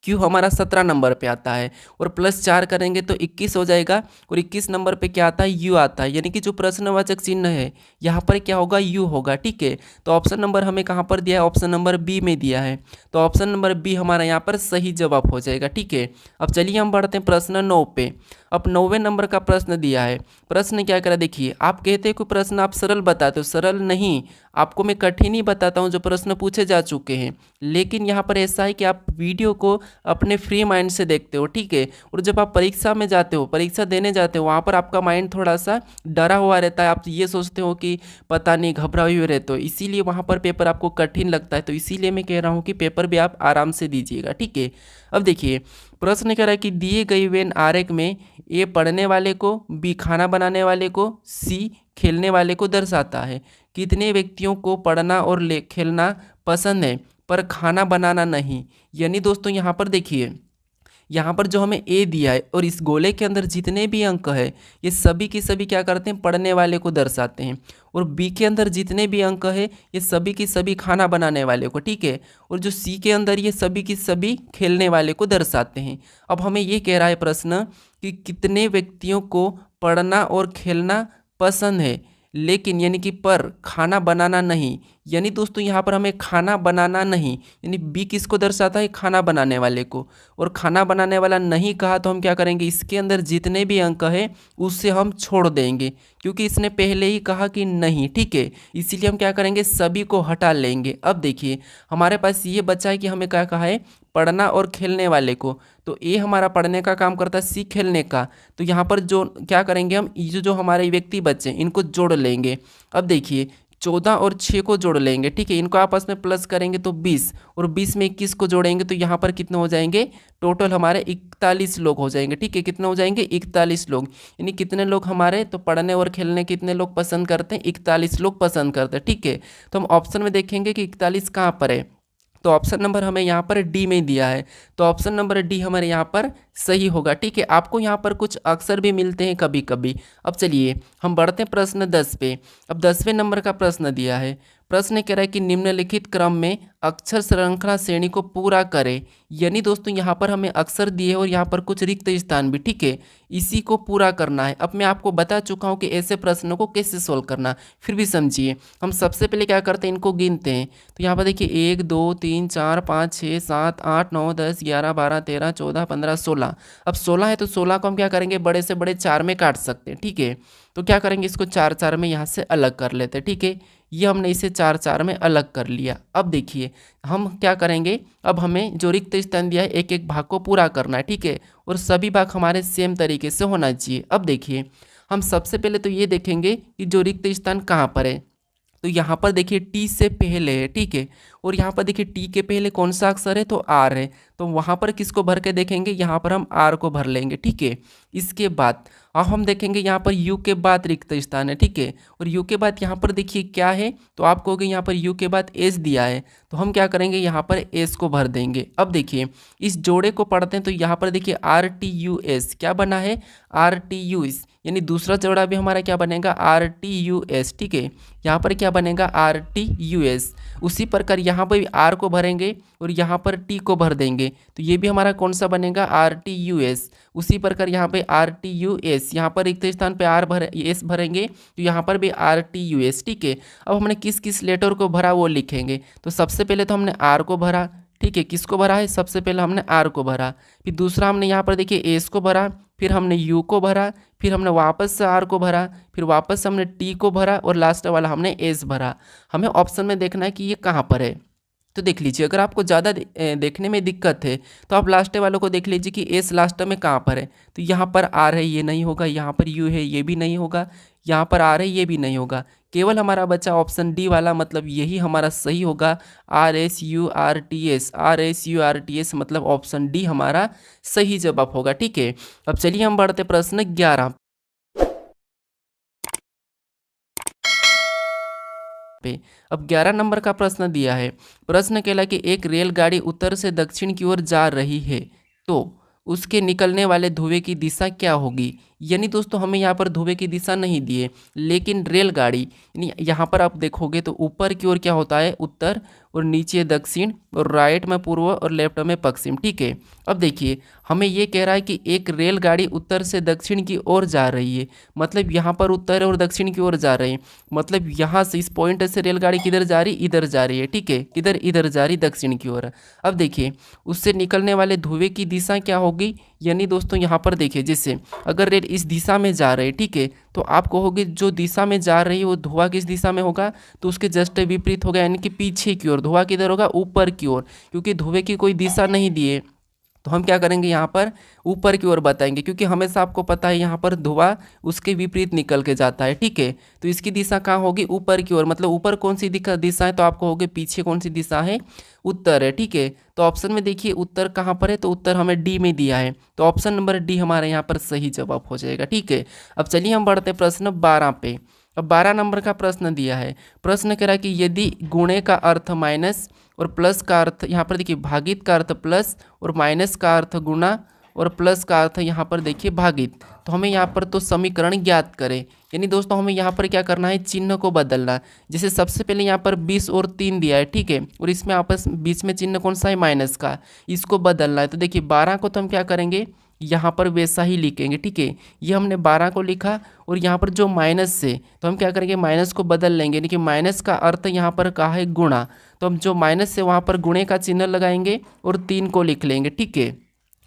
क्यू हमारा 17 नंबर पे आता है, और +4 करेंगे तो 21 हो जाएगा, और 21 नंबर पे क्या आता है, यू आता है, यानी कि जो प्रश्नवाचक चिन्ह है यहाँ पर क्या होगा, यू होगा, ठीक है, तो ऑप्शन नंबर हमें कहाँ पर दिया है, ऑप्शन नंबर बी में दिया है, तो ऑप्शन नंबर बी हमारा यहाँ पर सही जवाब हो जाएगा। ठीक है, अब चलिए हम बढ़ते हैं प्रश्न 9 पे। अब 9वें नंबर का प्रश्न दिया है, प्रश्न क्या करा, देखिए आप कहते हैं कि प्रश्न आप सरल बताते हो, सरल नहीं, आपको मैं कठिन ही बताता हूँ जो प्रश्न पूछे जा चुके हैं, लेकिन यहाँ पर ऐसा है कि आप वीडियो को अपने फ्री माइंड से देखते हो, ठीक है, और जब आप परीक्षा में जाते हो, परीक्षा देने जाते हो, वहाँ पर आपका माइंड थोड़ा सा डरा हुआ रहता है, आप ये सोचते हो कि पता नहीं, घबराए हुए रहते हो, इसीलिए वहाँ पर पेपर आपको कठिन लगता है, तो इसीलिए मैं कह रहा हूँ कि पेपर भी आप आराम से दीजिएगा। ठीक है, अब देखिए प्रश्न कह रहा है कि दिए गई वेन आरेख में ए पढ़ने वाले को, बी खाना बनाने वाले को, सी खेलने वाले को दर्शाता है। कितने व्यक्तियों को पढ़ना और खेलना पसंद है पर खाना बनाना नहीं, यानी दोस्तों यहाँ पर देखिए, यहाँ पर जो हमें ए दिया है और इस गोले के अंदर जितने भी अंक है ये सभी की सभी क्या करते हैं, पढ़ने वाले को दर्शाते हैं, और बी के अंदर जितने भी अंक है ये सभी की सभी खाना बनाने वाले को, ठीक है, और जो सी के अंदर ये सभी की सभी खेलने वाले को दर्शाते हैं। अब हमें ये कह रहा है प्रश्न कि कितने व्यक्तियों को पढ़ना और खेलना पसंद है, लेकिन यानी कि पर खाना बनाना नहीं, यानी दोस्तों यहाँ पर हमें खाना बनाना नहीं, यानी बी किसको दर्शाता है, खाना बनाने वाले को, और खाना बनाने वाला नहीं कहा तो हम क्या करेंगे, इसके अंदर जितने भी अंक है उससे हम छोड़ देंगे, क्योंकि इसने पहले ही कहा कि नहीं, ठीक है, इसीलिए हम क्या करेंगे, सभी को हटा लेंगे। अब देखिए हमारे पास ये बचा है कि हमें क्या कहा है, पढ़ना और खेलने वाले को, तो ए हमारा पढ़ने का काम करता है, सी खेलने का, तो यहाँ पर जो क्या करेंगे हम, जो हमारे व्यक्ति बच्चे इनको जोड़ लेंगे। अब देखिए 14 और 6 को जोड़ लेंगे, ठीक है, इनको आपस में प्लस करेंगे तो 20, और 20 में 21 को जोड़ेंगे तो यहाँ पर कितने हो जाएंगे, टोटल हमारे 41 लोग हो जाएंगे, ठीक है, कितने हो जाएंगे, 41 लोग, यानी कितने लोग हमारे, तो पढ़ने और खेलने कितने लोग पसंद करते हैं, 41 लोग पसंद करते हैं। ठीक है, तो हम ऑप्शन में देखेंगे कि 41 कहाँ पर है, तो ऑप्शन नंबर हमें यहाँ पर डी में दिया है, तो ऑप्शन नंबर डी हमारे यहाँ पर सही होगा। ठीक है, आपको यहाँ पर कुछ अक्षर भी मिलते हैं कभी कभी। अब चलिए हम बढ़ते हैं प्रश्न 10 पे। अब 10वें नंबर का प्रश्न दिया है, प्रश्न कह रहा है कि निम्नलिखित क्रम में अक्षर श्रृंखला श्रेणी को पूरा करें। यानी दोस्तों यहाँ पर हमें अक्षर दिए और यहाँ पर कुछ रिक्त स्थान भी, ठीक है, इसी को पूरा करना है। अब मैं आपको बता चुका हूँ कि ऐसे प्रश्नों को कैसे सोल्व करना, फिर भी समझिए। हम सबसे पहले क्या करते हैं, इनको गिनते हैं। तो यहाँ पर देखिए 1 2 3 4 5 6 7 8 9 10 11 12 13 14 15 16। अब 16 है तो 16 को हम क्या करेंगे, बड़े से बड़े 4 में काट सकते हैं, ठीक है। तो क्या करेंगे, इसको 4 4 में यहाँ से अलग कर लेते हैं, ठीक है। ये हमने इसे 4 4 में अलग कर लिया। अब देखिए हम क्या करेंगे, अब हमें जो रिक्त स्थान दिया है एक एक भाग को पूरा करना है, ठीक है, और सभी भाग हमारे सेम तरीके से होना चाहिए। अब देखिए हम सबसे पहले तो ये देखेंगे कि जो रिक्त स्थान कहाँ पर है। तो यहाँ पर देखिए टी से पहले है, ठीक है, और यहाँ पर देखिए टी के पहले कौन सा अक्षर है, तो आर है। तो वहाँ पर किसको भर के देखेंगे, यहाँ पर हम आर को भर लेंगे, ठीक है। इसके बाद अब हम देखेंगे यहाँ पर यू के बाद रिक्त स्थान है, ठीक है, और यू के बाद यहाँ पर देखिए क्या है, तो आप कहोगे यहाँ पर यू के बाद एस दिया है, तो हम क्या करेंगे, यहाँ पर एस को भर देंगे। अब देखिए इस जोड़े को पढ़ते हैं, तो यहाँ पर देखिए आर टी यू एस क्या बना है, आर टी यू एस, यानी दूसरा जोड़ा भी हमारा क्या बनेगा, आर टी यू एस, ठीक है। यहाँ पर क्या बनेगा, आर टी यू एस। उसी प्रकार यहाँ पर भी आर को भरेंगे और यहाँ पर टी को भर देंगे, तो ये भी हमारा कौन सा बनेगा, आर टी यू एस। उसी प्रकार यहाँ पे आर टी यू एस, यहाँ पर रिक्त स्थान पे आर भर एस भरेंगे, तो यहाँ पर भी आर टी यू एस, ठीक है। अब हमने किस किस लेटर को भरा वो लिखेंगे। तो सबसे पहले तो हमने आर को भरा, ठीक है, किसको भरा है, सबसे पहले हमने आर को भरा, फिर दूसरा हमने यहाँ पर देखिए एस को भरा, फिर हमने यू को भरा, फिर हमने वापस से आर को भरा, फिर वापस से हमने टी को भरा और लास्ट वाला हमने एस भरा। हमें ऑप्शन में देखना है कि ये कहाँ पर है। तो देख लीजिए, अगर आपको ज़्यादा देखने में दिक्कत है तो आप लास्ट वालों को देख लीजिए कि एस लास्ट में कहाँ पर है। तो यहाँ पर आर है, ये नहीं होगा, यहाँ पर यू है, ये भी नहीं होगा, यहाँ पर आर है, ये भी नहीं होगा। केवल हमारा बचा ऑप्शन डी वाला, मतलब यही हमारा सही होगा, R S U R T S, R S U R T S, मतलब ऑप्शन डी हमारा सही जवाब होगा, ठीक है। अब चलिए हम बढ़ते प्रश्न 11 पे। अब 11 नंबर का प्रश्न दिया है। प्रश्न कहला कि एक रेलगाड़ी उत्तर से दक्षिण की ओर जा रही है, तो उसके निकलने वाले धुएं की दिशा क्या होगी। यानी दोस्तों हमें यहाँ पर धुएं की दिशा नहीं दिए, लेकिन रेलगाड़ी यानी यहाँ पर आप देखोगे तो ऊपर की ओर क्या होता है, उत्तर, और नीचे दक्षिण, और राइट में पूर्व और लेफ्ट में पश्चिम, ठीक है। अब देखिए हमें ये कह रहा है कि एक रेलगाड़ी उत्तर से दक्षिण की ओर जा रही है, मतलब यहाँ पर उत्तर और दक्षिण की ओर जा रहे हैं, मतलब यहाँ से इस पॉइंट से रेलगाड़ी किधर जा रही, इधर जा रही है, ठीक है, किधर, इधर जा रही, दक्षिण की ओर। अब देखिए उससे निकलने वाले धुएं की दिशा क्या होगी। यानी दोस्तों यहाँ पर देखिए जैसे अगर रेल इस दिशा में जा रहे हैं, ठीक है, तो आप कहोगे जो दिशा में जा रही है वो धुआं किस दिशा में होगा, तो उसके जस्ट विपरीत होगा, यानी कि पीछे की ओर। धुआं किधर होगा, ऊपर की ओर, क्योंकि धुएं की कोई दिशा नहीं दिए, तो हम क्या करेंगे, यहाँ पर ऊपर की ओर बताएंगे, क्योंकि हमेशा आपको पता है यहाँ पर धुआं उसके विपरीत निकल के जाता है, ठीक है। तो इसकी दिशा कहाँ होगी, ऊपर की ओर, मतलब ऊपर कौन सी दिशा है, तो आप कहोगे पीछे कौन सी दिशा है, उत्तर है, ठीक है। तो ऑप्शन में देखिए उत्तर कहाँ पर है, तो उत्तर हमें डी में दिया है, तो ऑप्शन नंबर डी हमारे यहाँ पर सही जवाब हो जाएगा, ठीक है। अब चलिए हम बढ़ते प्रश्न 12 पे। अब 12 नंबर का प्रश्न दिया है। प्रश्न कह रहा है कि यदि गुणे का अर्थ माइनस और प्लस का अर्थ, यहाँ पर देखिए भागित का अर्थ प्लस और माइनस का अर्थ गुणा और प्लस का अर्थ यहाँ पर देखिए भागित, तो हमें यहाँ पर तो समीकरण ज्ञात करें। यानी दोस्तों हमें यहाँ पर क्या करना है, चिन्ह को बदलना। जैसे सबसे पहले यहाँ पर 20 और 3 दिया है, ठीक है, और इसमें आपस बीच में चिन्ह कौन सा है, माइनस का, इसको बदलना है। तो देखिए 12 को तो हम क्या करेंगे, यहाँ पर वैसा ही लिखेंगे, ठीक है। ये हमने 12 को लिखा और यहाँ पर जो माइनस से, तो हम क्या करेंगे, माइनस को बदल लेंगे, यानी कि माइनस का अर्थ यहाँ पर कहा है गुणा, तो हम जो माइनस से वहाँ पर गुणे का चिन्ह लगाएंगे और 3 को लिख लेंगे, ठीक है।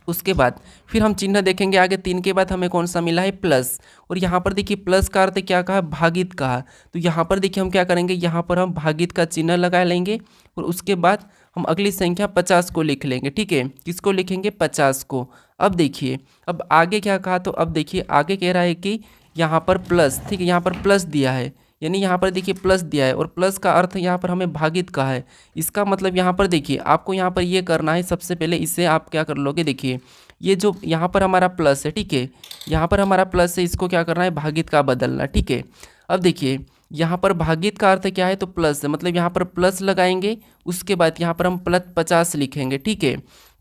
उसके बाद फिर हम चिन्ह देखेंगे आगे, 3 के बाद हमें कौन सा मिला है, प्लस, और यहाँ पर देखिए प्लस का अर्थ क्या कहा, भागित कहा, तो यहाँ पर देखिए हम क्या करेंगे, यहाँ पर हम भागित का चिन्ह लगा लेंगे और उसके बाद हम अगली संख्या 50 को लिख लेंगे, ठीक है। किसको लिखेंगे, 50 को। अब देखिए अब आगे क्या कहा, तो अब देखिए आगे कह रहा है कि यहाँ पर प्लस, ठीक है, यहाँ पर प्लस दिया है, यानी यहाँ पर देखिए प्लस दिया है और प्लस का अर्थ यहाँ पर हमें भागित कहा है। इसका मतलब यहाँ पर देखिए आपको यहाँ पर ये करना है, सबसे पहले इससे आप क्या कर लोगे, देखिए ये जो यहाँ पर हमारा प्लस है, ठीक है, यहाँ पर हमारा प्लस है, इसको क्या करना है, भागित का बदलना, ठीक है। अब देखिए यहाँ पर भागित का अर्थ क्या है, तो प्लस है, मतलब यहाँ पर प्लस लगाएंगे, उसके बाद यहाँ पर हम प्लस 50 लिखेंगे, ठीक है।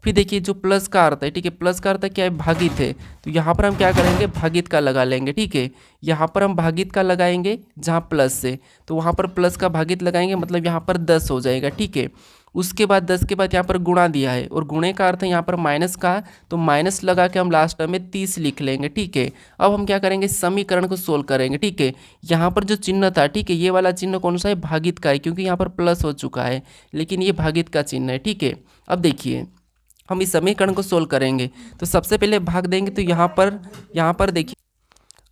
फिर देखिए जो प्लस का अर्थ है, ठीक है, प्लस का अर्थ क्या है, भागित है, तो यहाँ पर हम क्या करेंगे, भागित का लगा लेंगे, ठीक है। यहाँ पर हम भागित का लगाएंगे जहाँ प्लस से, तो वहाँ पर प्लस का भागित लगाएंगे, मतलब यहाँ पर 10 हो जाएगा, ठीक है। उसके बाद 10 के बाद यहाँ पर गुणा दिया है, और गुणे का अर्थ है यहाँ पर माइनस का, तो माइनस लगा के हम लास्ट में 30 लिख लेंगे, ठीक है। अब हम क्या करेंगे, समीकरण को सोल्व करेंगे, ठीक है। यहाँ पर जो चिन्ह था, ठीक है, ये वाला चिन्ह कौन सा है, भागित का है, क्योंकि यहाँ पर प्लस हो चुका है, लेकिन ये भागित का चिन्ह है, ठीक है। अब देखिए हम इस समीकरण को सोल्व करेंगे, तो सबसे पहले भाग देंगे, तो यहाँ पर देखिए,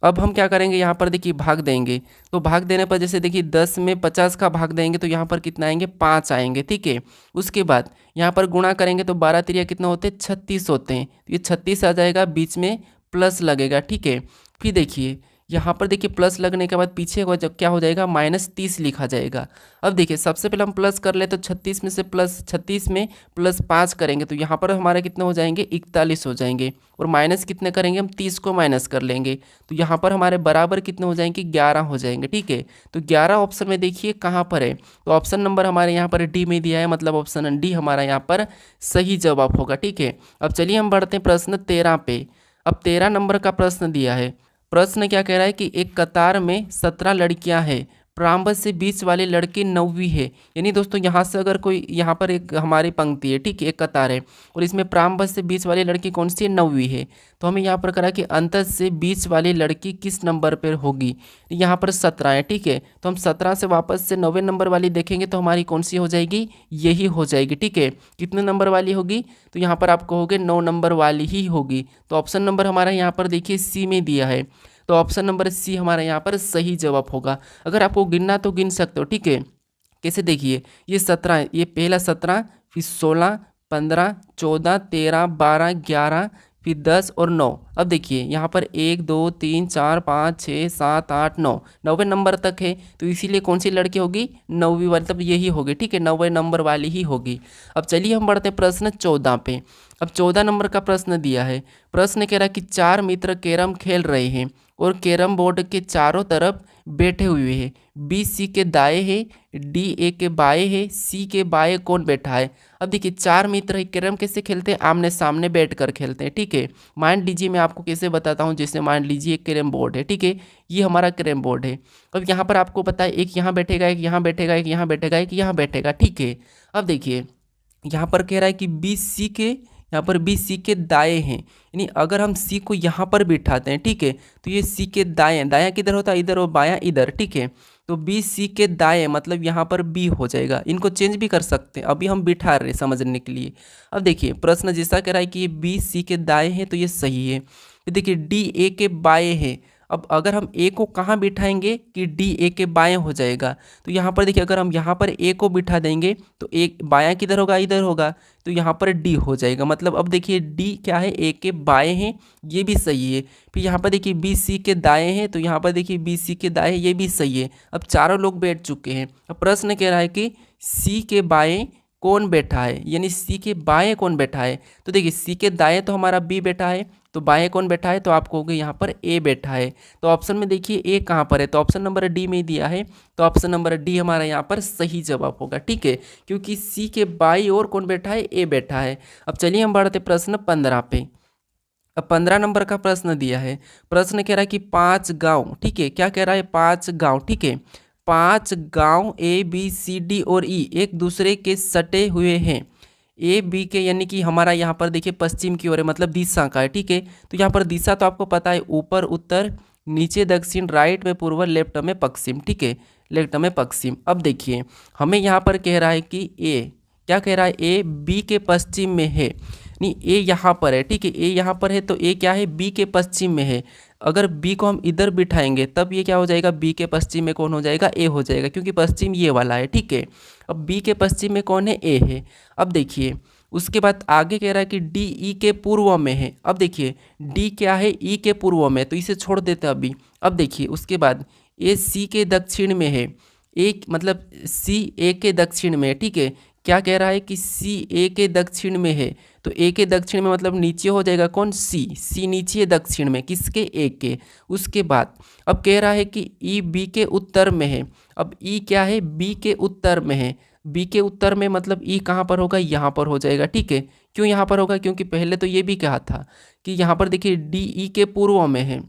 अब हम क्या करेंगे, यहाँ पर देखिए भाग देंगे, तो भाग देने पर जैसे देखिए 10 में 50 का भाग देंगे, तो यहाँ पर कितना आएंगे, 5 आएंगे, ठीक है। उसके बाद यहाँ पर गुणा करेंगे, तो 12 तिरिया कितना होते हैं, 36 होते हैं, तो ये 36 आ जाएगा, बीच में प्लस लगेगा, ठीक है। फिर देखिए यहाँ पर देखिए प्लस लगने के बाद पीछे क्या हो जाएगा, -30 लिखा जाएगा। अब देखिए सबसे पहले हम प्लस कर ले, तो 36 में से +36 में +5 करेंगे, तो यहाँ पर हमारे कितने हो जाएंगे, 41 हो जाएंगे, और माइनस कितने करेंगे, हम 30 को माइनस कर लेंगे, तो यहाँ पर हमारे बराबर कितने हो जाएंगे, 11 हो जाएंगे, ठीक है। तो 11 ऑप्शन में देखिए कहाँ पर है, तो ऑप्शन नंबर हमारे यहाँ पर डी में दिया है, मतलब ऑप्शन डी हमारा यहाँ पर सही जवाब होगा, ठीक है। अब चलिए हम बढ़ते हैं प्रश्न 13 पे। अब 13 नंबर का प्रश्न दिया है। प्रश्न क्या कह रहा है कि एक कतार में 17 लड़कियां हैं, प्रारंभ से बीच वाले लड़के 9वीं है। यानी दोस्तों यहाँ से अगर कोई, यहाँ पर एक हमारी पंक्ति है, ठीक है, एक कतार है, और इसमें प्रारंभ से बीच वाली लड़की कौन सी है, 9वीं है। तो हमें यहाँ पर करा कि अंत से बीच वाली लड़की किस नंबर पर होगी, यहाँ पर 17 है, ठीक है। तो हम 17 से वापस से 9वें नंबर वाली देखेंगे, तो हमारी कौन सी हो जाएगी, यही हो जाएगी, ठीक है। कितने नंबर वाली होगी, तो यहाँ पर आप कहोगे 9 नंबर वाली ही होगी। तो ऑप्शन नंबर हमारा यहाँ पर देखिए सी में दिया है, तो ऑप्शन नंबर सी हमारा यहाँ पर सही जवाब होगा। अगर आपको गिनना तो गिन सकते हो, ठीक है। कैसे, देखिए ये 17 है, ये पहला 17, फिर 16, 15, 14, 13, 12, 11, फिर 10 और 9। अब देखिए यहाँ पर 1 2 3 4 5 6 7 8 9, 9वें नंबर तक है, तो इसीलिए कौन सी लड़की होगी, 9वीं वाली, मतलब यही होगी, ठीक है, 9वें नंबर वाली ही होगी। अब चलिए हम बढ़ते हैं प्रश्न 14 पे। अब 14 नंबर का प्रश्न दिया है। प्रश्न कह रहा है कि 4 मित्र कैरम खेल रहे हैं और कैरम बोर्ड के चारों तरफ बैठे हुए हैं। बी सी के दाएं है, डी ए के बाएं है, सी के बाएं कौन बैठा है। अब देखिए 4 मित्र है, कैरम कैसे खेलते हैं, आमने सामने बैठकर खेलते हैं, ठीक है। मान लीजिए मैं आपको कैसे बताता हूँ, जैसे मान लीजिए एक कैरम बोर्ड है, ठीक है, ये हमारा कैरम बोर्ड है। अब यहाँ पर आपको पता है एक यहाँ बैठेगा, एक यहाँ बैठेगा, एक यहाँ बैठेगा, एक यहाँ बैठेगा, ठीक है। अब देखिए यहाँ पर कह रहा है कि बी सी के, यहाँ पर बी सी के दाएं हैं, यानी अगर हम सी को यहाँ पर बिठाते हैं, ठीक है, तो ये सी के दाएं, दायां किधर होता है, इधर, और बायां इधर, ठीक है। तो बी सी के दाएं मतलब यहाँ पर बी हो जाएगा। इनको चेंज भी कर सकते हैं, अभी हम बिठा रहे हैं समझने के लिए। अब देखिए प्रश्न जैसा कह रहा है कि ये बी सी के दाएं हैं, तो ये सही है। फिर देखिए डी ए के बाएं है। अब अगर हम ए को कहाँ बिठाएंगे कि डी ए के बाएं हो जाएगा, तो यहाँ पर देखिए अगर हम यहाँ पर ए को बिठा देंगे, तो एक बायां किधर होगा, इधर होगा, तो यहाँ पर डी हो जाएगा। मतलब अब देखिए डी क्या है, ए के बाएं हैं, ये भी सही है। फिर यहाँ पर देखिए बी सी के दाएं हैं, तो यहाँ पर देखिए बी सी के दाएं, ये भी सही है। अब चारों लोग बैठ चुके हैं। अब प्रश्न कह रहा है कि सी के बाएं कौन बैठा है, यानी सी के बाएं कौन बैठा है। तो देखिए सी के दाएं तो हमारा बी बैठा है, तो बाएं कौन बैठा है, तो आप कहोगे यहाँ पर ए बैठा है। तो ऑप्शन में देखिए ए कहाँ पर है, तो ऑप्शन नंबर डी में दिया है, तो ऑप्शन नंबर डी हमारा यहाँ पर सही जवाब होगा, ठीक है, क्योंकि सी के बाई और कौन बैठा है, ए बैठा है। अब चलिए हम बढ़ते प्रश्न 15 पे। अब 15 नंबर का प्रश्न दिया है। प्रश्न कह रहा है कि 5 गाँव, ठीक है, क्या कह रहा है, 5 गाँव, ठीक है, 5 गाँव ए बी सी डी और ई एक दूसरे के सटे हुए हैं। ए बी के यानी कि हमारा यहाँ पर देखिए पश्चिम की ओर है, मतलब दिशा का है, ठीक है। तो यहाँ पर दिशा तो आपको पता है, ऊपर उत्तर, नीचे दक्षिण, राइट में पूर्व, लेफ्ट में पश्चिम, ठीक है, लेफ्ट में पश्चिम। अब देखिए हमें यहाँ पर कह रहा है कि ए, क्या कह रहा है, ए बी के पश्चिम में है, नहीं ए यहाँ पर है, ठीक है, ए यहाँ पर है, तो ए क्या है, बी के पश्चिम में है। अगर बी को हम इधर बिठाएंगे तब ये क्या हो जाएगा, बी के पश्चिम में कौन हो जाएगा, ए हो जाएगा, क्योंकि पश्चिम ये वाला है, ठीक है। अब बी के पश्चिम में कौन है, ए है। अब देखिए उसके बाद आगे कह रहा है कि डी ई के पूर्व में है। अब देखिए डी क्या है, ई के पूर्व में, तो इसे छोड़ देते हैं अभी। अब देखिए उसके बाद ए सी के दक्षिण में है, ए मतलब सी ए के दक्षिण में है, ठीक है। क्या कह रहा है कि सी ए के दक्षिण में है, तो तो ए के दक्षिण में मतलब नीचे हो जाएगा कौन, सी नीचे है दक्षिण में, किसके, ए के। उसके बाद अब कह रहा है कि ई बी के उत्तर में है। अब ई क्या है, बी के उत्तर में है। बी के उत्तर में मतलब ई कहाँ पर होगा, यहाँ पर हो जाएगा, ठीक है। क्यों यहाँ पर होगा, क्योंकि पहले तो ये भी कहा था कि यहाँ पर देखिए डी ई के पूर्व में है,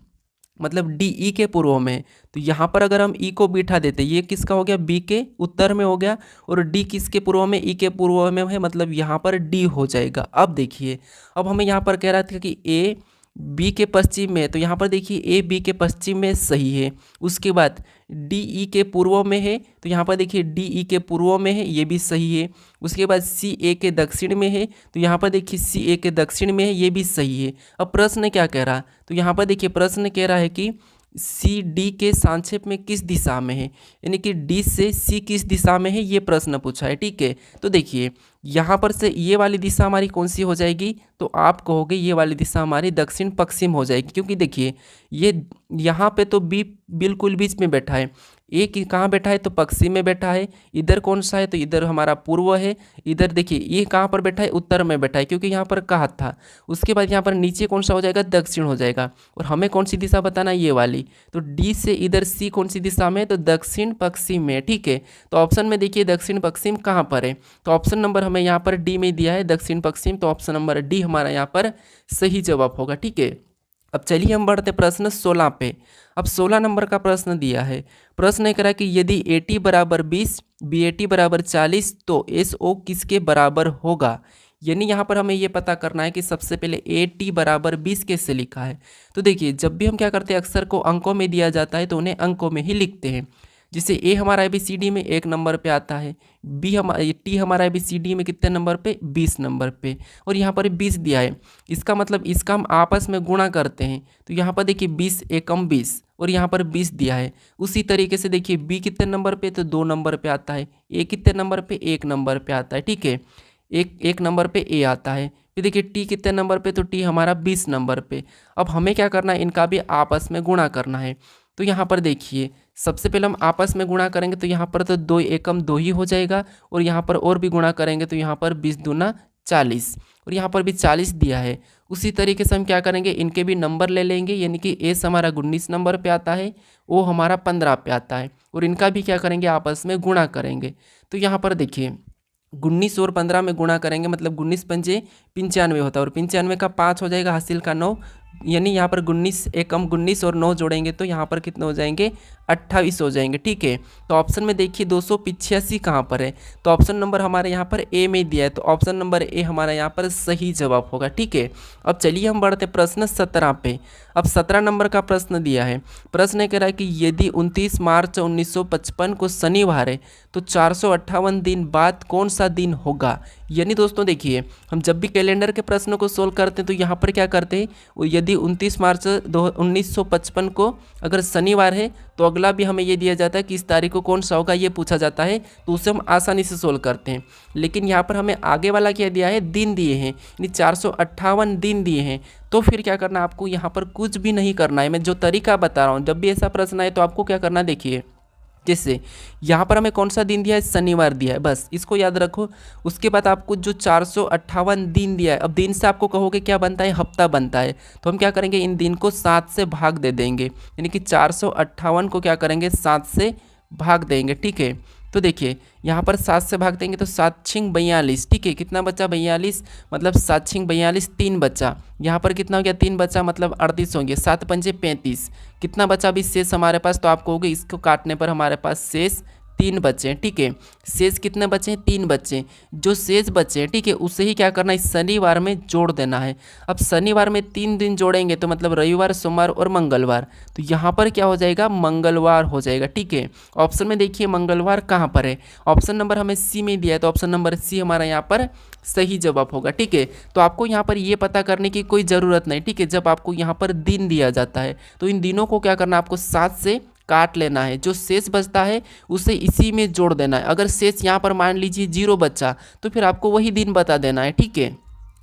मतलब डी ई के पूर्व में है। तो यहाँ पर अगर हम ई को बिठा देते, ये किसका हो गया, बी के उत्तर में हो गया, और डी किसके पूर्व में, ई के पूर्व में है, मतलब यहाँ पर डी हो जाएगा। अब देखिए, अब हमें यहाँ पर कह रहा था कि ए बी के पश्चिम में है, तो यहाँ पर देखिए ए बी के पश्चिम में सही है। उसके बाद डी ई के पूर्व में है, तो यहाँ पर देखिए डी ई के पूर्व में है, ये भी सही है। उसके बाद सी ए के दक्षिण में है, तो यहाँ पर देखिए सी ए के दक्षिण में है, ये भी सही है। अब प्रश्न क्या कह रहा है, तो यहाँ पर देखिए प्रश्न कह रहा है कि सी डी के सांक्षेप में किस दिशा में है, यानी कि डी से सी किस दिशा में है, ये प्रश्न पूछा है, ठीक है। तो देखिए यहाँ पर से ये वाली दिशा हमारी कौन सी हो जाएगी, तो आप कहोगे ये वाली दिशा हमारी दक्षिण पश्चिम हो जाएगी, क्योंकि देखिए ये यहाँ पे तो बी बिल्कुल बीच में बैठा है, ए की कहाँ बैठा है, तो पश्चिम में बैठा है। इधर कौन सा है, तो इधर हमारा पूर्व है। इधर देखिए ये कहाँ पर बैठा है, उत्तर में बैठा है, क्योंकि यहाँ पर कहा था। उसके बाद यहाँ पर नीचे कौन सा हो जाएगा, दक्षिण हो जाएगा। और हमें कौन सी दिशा बताना, ये वाली। तो डी से इधर सी कौन सी दिशा में है, तो दक्षिण पश्चिम में, ठीक है। तो ऑप्शन में देखिए दक्षिण पश्चिम कहाँ पर है, तो ऑप्शन नंबर हमें यहाँ पर डी में दिया है दक्षिण पश्चिम, तो ऑप्शन नंबर डी हमारा यहाँ पर सही जवाब होगा, ठीक है। अब चलिए हम बढ़ते प्रश्न 16 पे। अब 16 नंबर का प्रश्न दिया है। प्रश्न ये करा कि यदि ए टी बराबर 20, बी ए टी बराबर 40, तो एस ओ किसके बराबर होगा। यानी यहाँ पर हमें ये पता करना है कि सबसे पहले ए टी बराबर 20 कैसे लिखा है। तो देखिए जब भी हम क्या करते हैं, अक्षर को अंकों में दिया जाता है तो उन्हें अंकों में ही लिखते हैं। जैसे ए हमारा ABCD में 1 नंबर पे आता है, बी टी हमारा ABCD में कितने नंबर पे, 20 नंबर पे, और यहाँ पर 20 दिया है। इसका मतलब इसका हम आपस में गुणा करते हैं, तो यहाँ पर देखिए 20 एकम 20, और यहाँ पर 20 दिया है। उसी तरीके से देखिए बी कितने नंबर पे, तो 2 नंबर पे आता है। ए कितने नंबर पे, 1 नंबर पे आता है, ठीक है। एक नंबर पे ए आता है। फिर देखिए टी कितने नंबर पे, तो टी हमारा 20 नंबर पे। अब हमें क्या करना है, इनका भी आपस में गुणा करना है। तो यहाँ पर देखिए सबसे पहले हम आपस में गुणा करेंगे, तो यहाँ पर तो 2 एकम 2 ही हो जाएगा, और यहाँ पर और भी गुणा करेंगे तो यहाँ पर 20 दूना 40, और यहाँ पर भी 40 दिया है। उसी तरीके से हम क्या करेंगे, इनके भी नंबर ले लेंगे, यानी कि एस हमारा 19 नंबर पे आता है, ओ हमारा 15 पे आता है, और इनका भी क्या करेंगे, आपस में गुणा करेंगे। तो यहाँ पर देखिए 19 और 15 में गुणा करेंगे, मतलब 19 पंजे 95 होता है, और 95 का 5 हो जाएगा, हासिल का 9, यानी यहाँ पर 19 एकम 19 और 9 जोड़ेंगे तो यहाँ पर कितने हो जाएंगे, 28 हो जाएंगे, ठीक है। तो ऑप्शन में देखिए 285 कहाँ पर है, तो ऑप्शन नंबर हमारे यहाँ पर ए में दिया है, तो ऑप्शन नंबर ए हमारा यहाँ पर सही जवाब होगा, ठीक है। अब चलिए हम बढ़ते प्रश्न 17 पे। अब 17 नंबर का प्रश्न दिया है। प्रश्न कह रहा है कि यदि 29 मार्च 1955 को शनिवार है, तो 458 दिन बाद कौन सा दिन होगा। यानी दोस्तों देखिए हम जब भी कैलेंडर के प्रश्नों को सोल्व करते हैं तो यहाँ पर क्या करते हैं, यदि 29 मार्च 1955 को अगर शनिवार है तो अगला भी हमें ये दिया जाता है कि इस तारीख को कौन सा होगा, ये पूछा जाता है, तो उसे हम आसानी से सोल्व करते हैं। लेकिन यहाँ पर हमें आगे वाला क्या दिया है, दिन दिए हैं, यानी 458 दिन दिए हैं। तो फिर क्या करना, आपको यहाँ पर कुछ भी नहीं करना है। मैं जो तरीका बता रहा हूँ, जब भी ऐसा प्रश्न आए तो आपको क्या करना, देखिए जैसे यहाँ पर हमें कौन सा दिन दिया है, शनिवार दिया है, बस इसको याद रखो। उसके बाद आपको जो 458 दिन दिया है, अब दिन से आपको कहोगे क्या बनता है, हफ्ता बनता है, तो हम क्या करेंगे, इन दिन को 7 से भाग दे देंगे, यानी कि 458 को क्या करेंगे, 7 से भाग देंगे, ठीक है। तो देखिए यहाँ पर 7 से भाग देंगे तो 7 छिंग 42, ठीक है। कितना बचा, 42, मतलब 7 छिंग 42, 3 बचा। यहाँ पर कितना हो गया, 3 बचा, मतलब 38 होंगे। 7 पंजे 35, कितना बचा अभी शेष हमारे पास, तो आप कहोगे इसको काटने पर हमारे पास शेष 3 बचे, ठीक है। शेष कितने बचे हैं, 3 बचे। जो शेष बचे, ठीक है, उसे ही क्या करना है, शनिवार में जोड़ देना है। अब शनिवार में 3 दिन जोड़ेंगे तो मतलब रविवार, सोमवार और मंगलवार, तो यहाँ पर क्या हो जाएगा, मंगलवार हो जाएगा, ठीक है। ऑप्शन में देखिए मंगलवार कहाँ पर है, ऑप्शन नंबर हमें सी में दिया है, तो ऑप्शन नंबर सी हमारा यहाँ पर सही जवाब होगा, ठीक है। तो आपको यहाँ पर ये पता करने की कोई ज़रूरत नहीं, ठीक है। जब आपको यहाँ पर दिन दिया जाता है तो इन दिनों को क्या करना, आपको 7 से काट लेना है, जो शेष बचता है उसे इसी में जोड़ देना है। अगर शेष यहाँ पर मान लीजिए 0 बचा तो फिर आपको वही दिन बता देना है, ठीक है।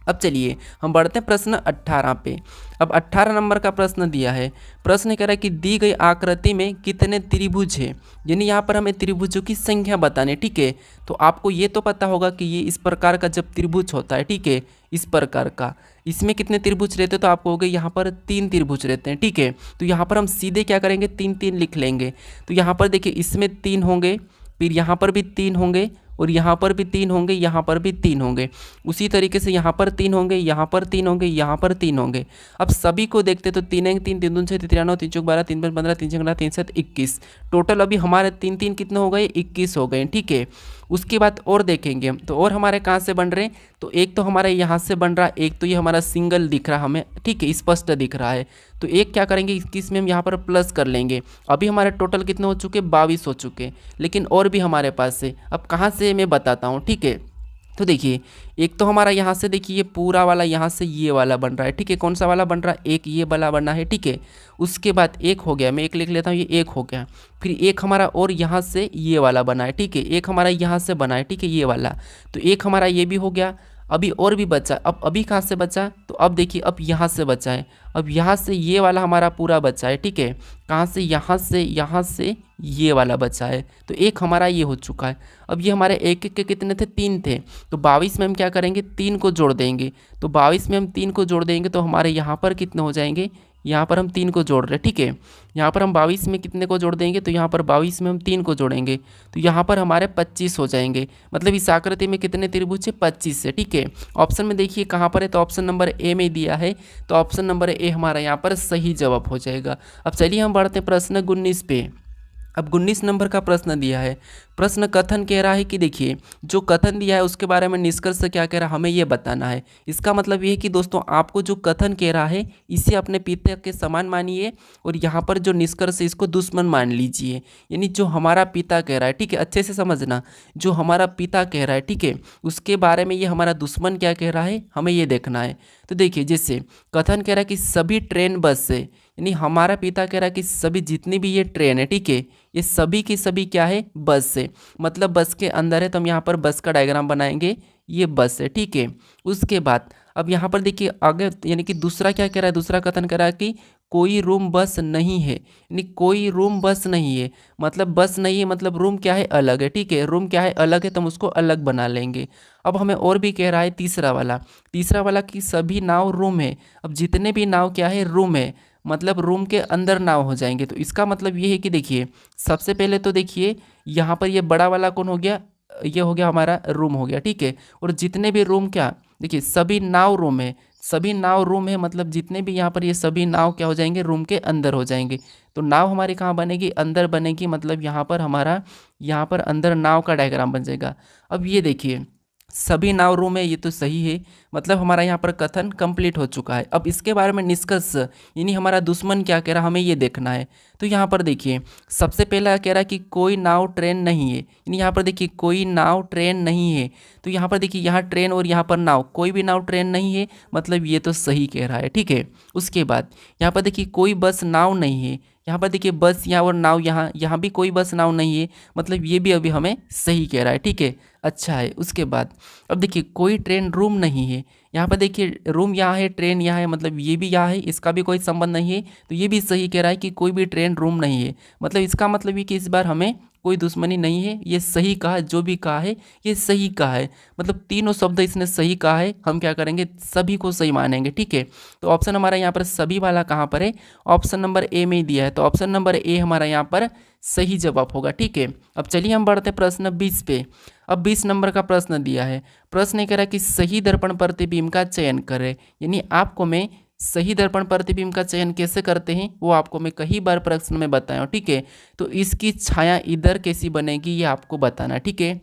अब चलिए हम बढ़ते हैं प्रश्न 18 पे। अब 18 नंबर का प्रश्न दिया है। प्रश्न कह रहा है कि दी गई आकृति में कितने त्रिभुज है, यानी यहाँ पर हमें त्रिभुजों की संख्या बतानी है। ठीक है, तो आपको ये तो पता होगा कि ये इस प्रकार का जब त्रिभुज होता है, ठीक है, इस प्रकार का, इसमें कितने त्रिभुज रहते हैं, तो आपको हो गए यहाँ पर 3 त्रिभुज रहते हैं। ठीक है, तो यहाँ पर हम सीधे क्या करेंगे, 3 लिख लेंगे। तो यहाँ पर देखिए इसमें 3 होंगे, फिर यहाँ पर भी 3 होंगे, और यहाँ पर भी 3 होंगे, यहाँ पर भी 3 होंगे, उसी तरीके से यहाँ पर 3 होंगे, यहाँ पर 3 होंगे, यहाँ पर 3 होंगे। अब सभी को देखते तो 3 1 3 3 2 6 3 9 3 4 12 3 5 15 3 6 3 7 21, टोटल अभी हमारे 3 3 कितने हो गए, 21 हो गए। ठीक है, उसके बाद और देखेंगे हम, तो और हमारे कहाँ से बन रहे हैं, तो एक तो हमारे यहाँ से बन रहा है, एक तो ये हमारा सिंगल दिख रहा हमें, ठीक है, स्पष्ट दिख रहा है। तो एक क्या करेंगे, 21 में हम यहाँ पर प्लस कर लेंगे। अभी हमारे टोटल कितने हो चुके, 22 हो चुके, लेकिन और भी हमारे पास है। अब कहाँ से मैं बताता हूँ। ठीक है, तो देखिए एक तो हमारा यहाँ से देखिए ये पूरा वाला यहाँ से ये वाला बन रहा है। ठीक है, कौन सा वाला बन रहा है, एक ये वाला बना है। ठीक है, उसके बाद एक हो गया, मैं एक लिख लेता हूँ, ये एक हो गया। फिर एक हमारा और यहाँ से ये वाला बना है। ठीक है, एक हमारा यहाँ से बना है, ठीक है, ये वाला। तो एक हमारा ये भी हो गया। अभी और भी बचा, अब अभी कहाँ से बचा, तो अब देखिए अब यहाँ से बचा है। अब यहाँ से ये वाला हमारा पूरा बचा है। ठीक है, कहाँ से, यहाँ से ये वाला बचा है। तो एक हमारा ये हो चुका है। अब ये हमारे एक एक के कितने थे, 3 थे। तो 22 में हम क्या करेंगे, 3 को जोड़ देंगे। तो 22 में हम 3 को जोड़ देंगे तो हमारे यहाँ पर कितने हो जाएंगे, यहाँ पर हम 3 को जोड़ रहे हैं। ठीक है, यहाँ पर हम 22 में कितने को जोड़ देंगे, तो यहाँ पर 22 में हम 3 को जोड़ेंगे, तो यहाँ पर हमारे 25 हो जाएंगे। मतलब इस आकृति में कितने त्रिभुज है, 25 है। ठीक है, ऑप्शन में देखिए कहाँ पर है, तो ऑप्शन नंबर ए में दिया है, तो ऑप्शन नंबर ए हमारा यहाँ पर सही जवाब हो जाएगा। अब चलिए हम बढ़ते हैं प्रश्न 19 पे। अब 19 नंबर का प्रश्न दिया है। प्रश्न कथन कह रहा है कि देखिए जो कथन दिया है उसके बारे में निष्कर्ष क्या कह रहा है, हमें ये बताना है। इसका मतलब ये है कि दोस्तों आपको जो कथन कह रहा है इसे अपने पिता के समान मानिए, और यहाँ पर जो निष्कर्ष है इसको दुश्मन मान लीजिए। यानी जो हमारा पिता कह रहा है, ठीक है, अच्छे से समझना, जो हमारा पिता कह रहा है, ठीक है, उसके बारे में ये हमारा दुश्मन क्या कह रहा है, हमें ये देखना है। तो देखिए जैसे कथन कह रहा है कि सभी ट्रेन बस से, यानी हमारा पिता कह रहा है कि सभी जितनी भी ये ट्रेन है, ठीक है, ये सभी की सभी क्या है, बस से, मतलब बस के अंदर है। तो हम यहाँ पर बस का डायग्राम बनाएंगे, ये बस है। ठीक है, उसके बाद अब यहाँ पर देखिए आगे, यानी कि दूसरा क्या कह रहा है, दूसरा कथन कह रहा है कि कोई रूम बस नहीं है, यानी कोई रूम बस नहीं है, मतलब बस नहीं है, मतलब रूम क्या है, अलग है। ठीक है, रूम क्या है, अलग है, तो हम उसको अलग बना लेंगे। अब हमें और भी कह रहा है तीसरा वाला कि सभी नाव रूम है। अब जितने भी नाव क्या है, रूम है, मतलब रूम के अंदर नाव हो जाएंगे। तो इसका मतलब ये है कि देखिए सबसे पहले तो देखिए यहाँ पर ये बड़ा वाला कौन हो गया, ये हो गया हमारा रूम हो गया। ठीक है, और जितने भी रूम क्या, देखिए सभी नाव रूम है, सभी नाव रूम है, मतलब जितने भी यहाँ पर ये सभी नाव क्या हो जाएंगे, रूम के अंदर हो जाएंगे। तो नाव हमारी कहाँ बनेगी, अंदर बनेगी, मतलब यहाँ पर हमारा, यहाँ पर अंदर नाव का डायग्राम बन जाएगा। अब ये देखिए सभी नाव रूम है, ये तो सही है, मतलब हमारा यहाँ पर कथन कंप्लीट हो चुका है। अब इसके बारे में निष्कर्ष, यानी हमारा दुश्मन क्या कह रहा है, हमें ये देखना है। तो यहाँ पर देखिए सबसे पहला कह रहा है कि कोई नाव ट्रेन नहीं है, यानी यहाँ पर देखिए कोई नाव ट्रेन नहीं है। तो यहाँ पर देखिए यहाँ ट्रेन और यहाँ पर नाव, कोई भी नाव ट्रेन नहीं है, मतलब ये तो सही कह रहा है। ठीक है, उसके बाद यहाँ पर देखिए कोई बस नाव नहीं है, यहाँ पर देखिए बस यहाँ और नाव यहाँ, यहाँ भी कोई बस नाव नहीं है, मतलब ये भी अभी हमें सही कह रहा है। ठीक है, अच्छा है। उसके बाद अब देखिए कोई ट्रेन रूम नहीं है, यहाँ पर देखिए रूम यहाँ है, ट्रेन यहाँ है, मतलब ये भी यहाँ है, इसका भी कोई संबंध नहीं है, तो ये भी सही कह रहा है कि कोई भी ट्रेन रूम नहीं है। मतलब इसका मतलब ये कि इस बार हमें कोई दुश्मनी नहीं है, ये सही कहा, जो भी कहा है ये सही कहा है, मतलब तीनों शब्द इसने सही कहा है। हम क्या करेंगे, सभी को सही मानेंगे। ठीक है, तो ऑप्शन हमारा यहाँ पर सभी वाला कहाँ पर है, ऑप्शन नंबर ए में ही दिया है, तो ऑप्शन नंबर ए हमारा यहाँ पर सही जवाब होगा। ठीक है, अब चलिए हम बढ़ते हैं प्रश्न 20 पे। अब 20 नंबर का प्रश्न दिया है। प्रश्न ये कह रहा है कि सही दर्पण प्रतिबिंब का चयन करें, यानी आपको मैं सही दर्पण प्रतिबिंब का चयन कैसे करते हैं वो आपको मैं कई बार प्रश्न में बताया हूँ। ठीक है, तो इसकी छाया इधर कैसी बनेगी ये आपको बताना। ठीक है,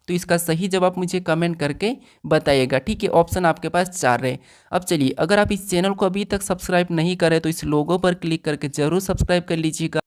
तो इसका सही जवाब मुझे कमेंट करके बताइएगा। ठीक है, ऑप्शन आपके पास 4 है। अब चलिए अगर आप इस चैनल को अभी तक सब्सक्राइब नहीं करें तो इस लोगो पर क्लिक करके ज़रूर सब्सक्राइब कर लीजिएगा।